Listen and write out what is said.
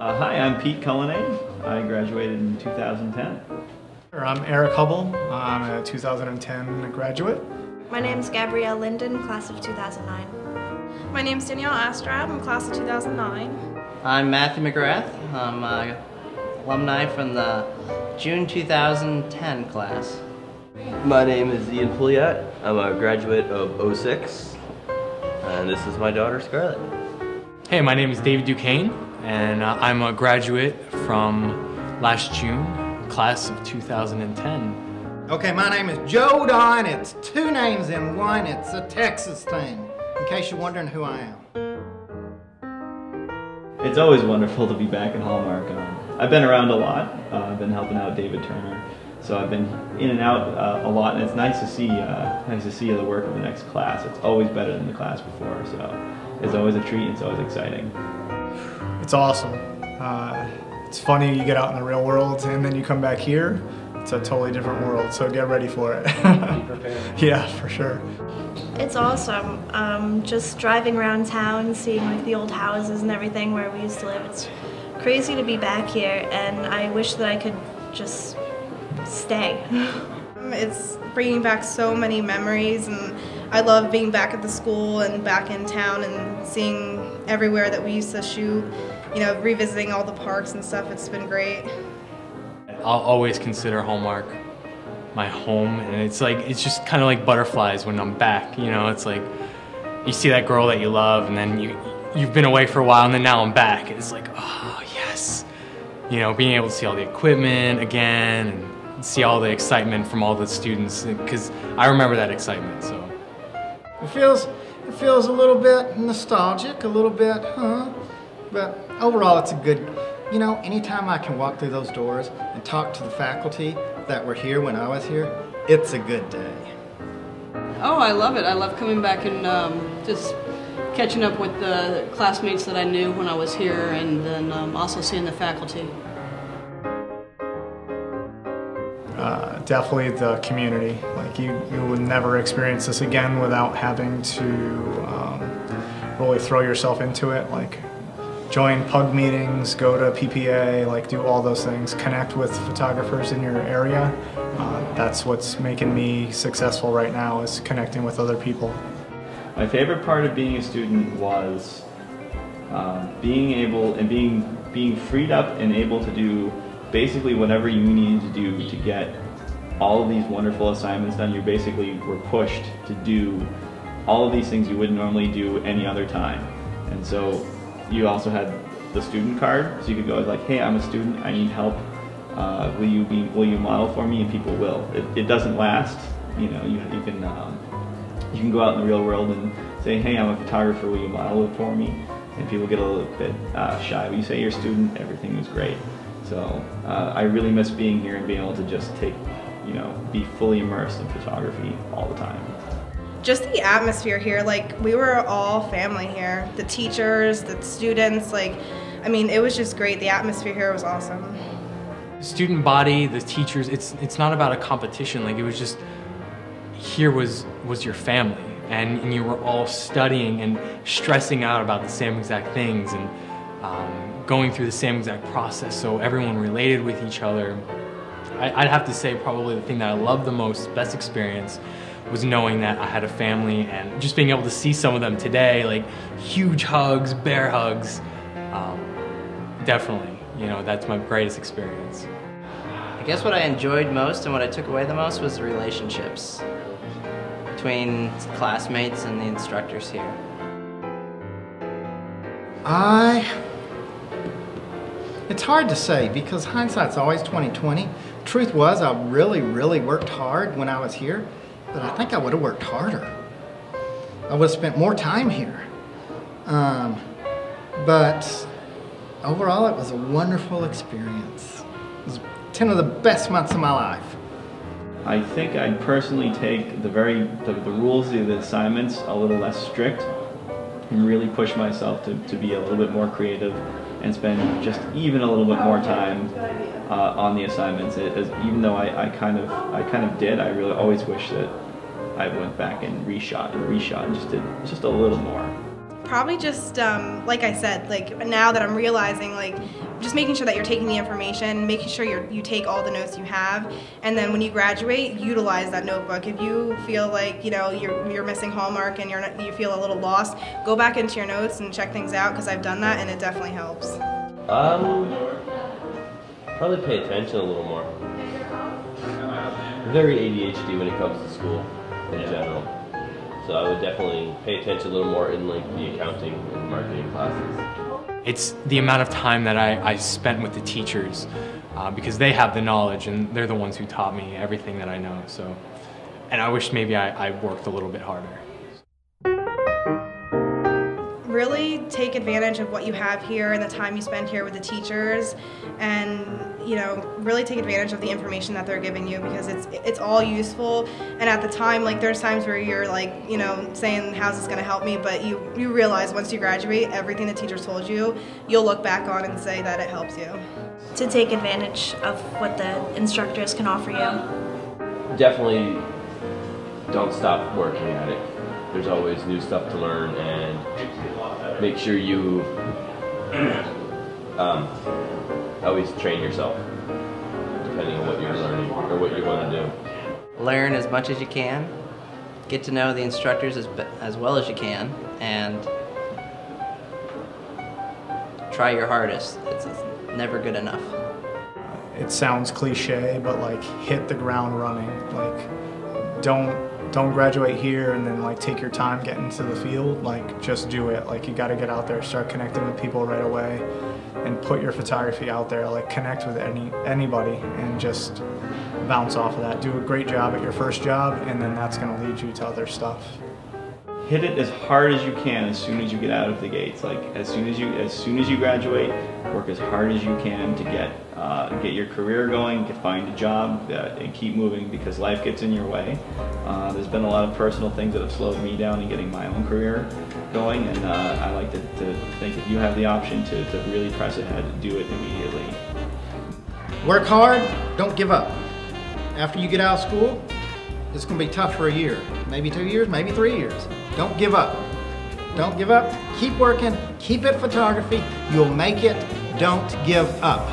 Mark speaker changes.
Speaker 1: Hi, I'm Pete Cullinane. I graduated in 2010.
Speaker 2: I'm Eric Hubble. I'm a 2010 graduate.
Speaker 3: My name's Gabrielle Linden, class of 2009.
Speaker 4: My name's Danielle Astrab, I'm class of 2009.
Speaker 5: I'm Matthew McGrath. I'm an alumni from the June 2010 class.
Speaker 6: My name is Ian Pouliot. I'm a graduate of 06, and this is my daughter Scarlett.
Speaker 7: Hey, my name is David Duquesne, and I'm a graduate from last June, class of 2010.
Speaker 8: Okay, my name is Joe Don. It's two names in one. It's a Texas thing, in case you're wondering who I am.
Speaker 1: It's always wonderful to be back at Hallmark. I've been around a lot. I've been helping out David Turner, so I've been in and out a lot, and it's nice to see the work of the next class. It's always better than the class before, so it's always a treat. It's always exciting.
Speaker 2: It's awesome. It's funny, you get out in the real world and then you come back here. It's a totally different world, so get ready for it.
Speaker 7: Be prepared.
Speaker 2: Yeah, for sure.
Speaker 3: It's awesome. Just driving around town, seeing like the old houses and everything where we used to live. It's crazy to be back here, and I wish that I could just stay.
Speaker 4: It's bringing back so many memories, and I love being back at the school and back in town and seeing everywhere that we used to shoot, you know, revisiting all the parks and stuff. It's been great.
Speaker 7: I'll always consider Hallmark my home, and it's just kind of like butterflies when I'm back. You know, it's like you see that girl that you love, and then you've been away for a while, and then now I'm back, and it's like, oh yes, you know, being able to see all the equipment again and see all the excitement from all the students, because I remember that excitement. So
Speaker 8: It feels a little bit nostalgic, a little bit, but overall it's a good, you know, anytime I can walk through those doors and talk to the faculty that were here when I was here, it's a good day.
Speaker 9: Oh, I love it. I love coming back and just catching up with the classmates that I knew when I was here, and then also seeing the faculty.
Speaker 2: Definitely the community. Like you would never experience this again without having to really throw yourself into it. Like join PUG meetings, go to PPA, like do all those things, connect with photographers in your area. That's what's making me successful right now, is connecting with other people.
Speaker 1: My favorite part of being a student was being able and being freed up and able to do basically whatever you needed to do to get all of these wonderful assignments done. You basically were pushed to do all of these things you wouldn't normally do any other time. And so you also had the student card, so you could go like, hey, I'm a student, I need help. Will you model for me? And people will. It doesn't last. You know, you can go out in the real world and say, hey, I'm a photographer, will you model it for me? And people get a little bit shy. When you say you're a student, everything was great. So I really miss being here and being able to just be fully immersed in photography all the time.
Speaker 4: Just the atmosphere here, like we were all family here. The teachers, the students, like, I mean, it was just great. The atmosphere here was awesome.
Speaker 7: the student body, the teachers, it's not about a competition. Like, it was just, here was your family, and you were all studying and stressing out about the same exact things, and going through the same exact process, so everyone related with each other. I'd have to say probably the thing that I loved the most, best experience, was knowing that I had a family and just being able to see some of them today, like huge hugs, bear hugs. Definitely, you know, that's my greatest experience.
Speaker 5: I guess what I enjoyed most and what I took away the most was the relationships between classmates and the instructors here.
Speaker 8: It's hard to say because hindsight's always 20/20. Truth was, I really worked hard when I was here, but I think I would have worked harder. I would have spent more time here. But overall, it was a wonderful experience. It was 10 of the best months of my life.
Speaker 1: I think I'd personally take the rules of the assignments a little less strict and really push myself to be a little bit more creative and spend just even a little bit more time on the assignments. Even though I kind of did, I really always wish that I went back and reshot and just did just a little more.
Speaker 4: Probably just, like I said, like now that I'm realizing, like just making sure that you're taking the information, making sure you take all the notes you have, and then when you graduate, utilize that notebook. If you feel like you're missing Hallmark and you feel a little lost, go back into your notes and check things out, because I've done that and it definitely helps.
Speaker 6: Probably pay attention a little more. I'm very ADHD when it comes to school in general. So I would definitely pay attention a little more in like the accounting and marketing classes.
Speaker 7: It's the amount of time that I spent with the teachers because they have the knowledge and they're the ones who taught me everything that I know. So, and I wish maybe I worked a little bit harder.
Speaker 4: Really take advantage of what you have here and the time you spend here with the teachers, and really take advantage of the information that they're giving you, because it's all useful. And at the time, like there's times where you're like saying, how's this going to help me, but you realize once you graduate, everything the teachers told you, you'll look back on and say that it helps you.
Speaker 3: To take advantage of what the instructors can offer you.
Speaker 6: Definitely don't stop working at it. There's always new stuff to learn, and make sure you always train yourself, depending on what you're learning or what you want to do.
Speaker 5: Learn as much as you can, get to know the instructors as well as you can, and try your hardest. It's never good enough.
Speaker 2: It sounds cliche, but like hit the ground running. Like don't graduate here and then like take your time getting to the field. Like just do it. Like you got to get out there, start connecting with people right away, and put your photography out there. Like connect with anybody and just bounce off of that. Do a great job at your first job, and then that's going to lead you to other stuff.
Speaker 1: Hit it as hard as you can as soon as you get out of the gates. Like as soon as you graduate, work as hard as you can to get your career going, to find a job, and keep moving, because life gets in your way. There's been a lot of personal things that have slowed me down in getting my own career going, and I like to think if you have the option to really press ahead, do it immediately.
Speaker 8: Work hard, don't give up. After you get out of school, it's going to be tough for a year, maybe 2 years, maybe 3 years. Don't give up. Don't give up. Keep working. Keep it photography. You'll make it. Don't give up.